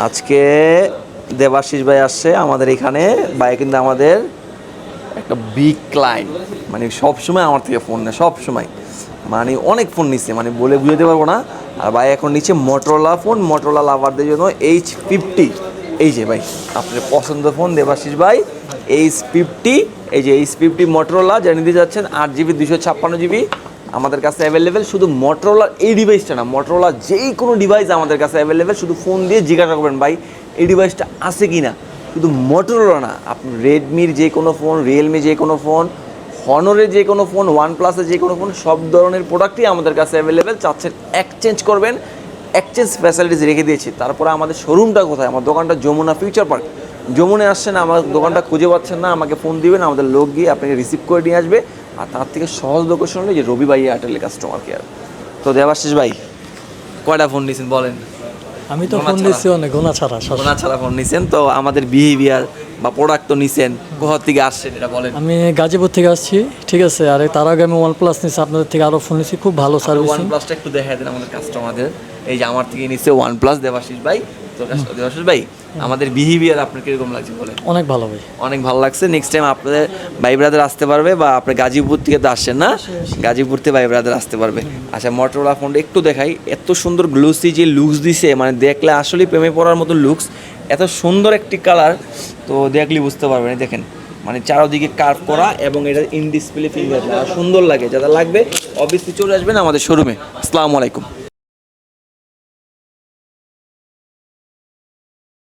আজকে দেবাশিস ভাই আসছে আমাদের এখানে। ভাই কিন্তু আমাদের একটা বিগ ক্লায়েন্ট, মানে সবসময় আমার থেকে ফোন নেয়, সবসময় মানে অনেক ফোন নিচ্ছে, মানে বলে বুঝাতে পারবো না। আর ভাই এখন নিচ্ছে মোটরোলা ফোন, মোটরোলা লাভারদের জন্য H50। এই যে ভাই আপনার পছন্দ ফোন দেবাশিস ভাই, H50। এই যে H50 মোটরোলা যা নিতে যাচ্ছেন 8GB 256GB আমাদের কাছে অ্যাভেলেবেল। শুধু মোটরোলার এই ডিভাইসটা না, মোটরোলা যেই কোনো ডিভাইস আমাদের কাছে অ্যাভেলেবেল। শুধু ফোন দিয়ে জিজ্ঞাসা করবেন ভাই এই ডিভাইসটা আছে কি না। শুধু মোটরোলা না, আপনি রেডমির যে কোনো ফোন, রিয়েলমি যে কোনো ফোন, হনরের যে কোনো ফোন, ওয়ানপ্লাসের যে কোনো ফোন, সব ধরনের প্রোডাক্টই আমাদের কাছে অ্যাভেলেবেল। চাচ্ছেন এক্সচেঞ্জ করবেন, এক্সচেঞ্জ ফ্যাসিলিটিস রেখে দিয়েছি। তারপরে আমাদের শোরুমটা কোথায়? আমার দোকানটা যমুনা ফিউচার পার্ক। যমুনায় আসছেন, আমার দোকানটা খুঁজে পাচ্ছেন না, আমাকে ফোন দিবেন, আমাদের লোক গিয়ে আপনাকে রিসিভ করে নিয়ে আসবে। আর তার থেকে সহজ লোকেশন হলো যে রবি ভাই এয়ারটেলের কাস্টমার কেয়ার। তো দেবাশিস ভাই কয়টা ফোন নিয়েছেন বলেন? আমি তো ফোন দিচ্ছি অনেক, গোনা ছাড়া গোনা ছাড়া ফোন নিছেন। তো আমাদের বিহেভিয়ার বা প্রোডাক্ট তো নিছেন, কোথা থেকে আসছেন এটা বলেন। আমি গাজীপুর থেকে আসছি, ঠিক আছে। আর তার আগে আমি OnePlus নিচ্ছি, আপনাদের থেকে আরও ফোন নিচ্ছি, খুব ভালো সার্ভিস। OnePlus-টা একটু দেখাই দেন আমাদের কাস্টমারদের। এই যে আমার থেকে নিচ্ছে OnePlus দেবাশিস ভাই। তো দেবাশিস ভাই আমাদের বিহেভিয়ার আপনার কিরকম লাগছে বলেন? অনেক ভালো ভাই, অনেক ভালো লাগছে। নেক্সট টাইম আপনাদের ভাই ব্রাদার আসতে পারবে, বা আপনার গাজীপুর থেকে তো আসছেন না, গাজীপুর থেকে ভাই ব্রাদার আসতে পারবে। আচ্ছা মোটরোলা ফোনটা একটু দেখাই। এত সুন্দর গ্লোসি যে লুকস দিছে, মানে দেখলে আসলেই প্রেমে পড়ার মতো লুকস। এত সুন্দর একটি কালার, তো দেখলে বুঝতে পারবেন। দেখেন মানে চারদিকে কার্ভ করা, এবং এটা ইন ডিসপ্লে ফিঙ্গার সুন্দর লাগে। যারা লাগবে অবশ্যই চলে আসবেন আমাদের শোরুমে। আসসালামু আলাইকুম।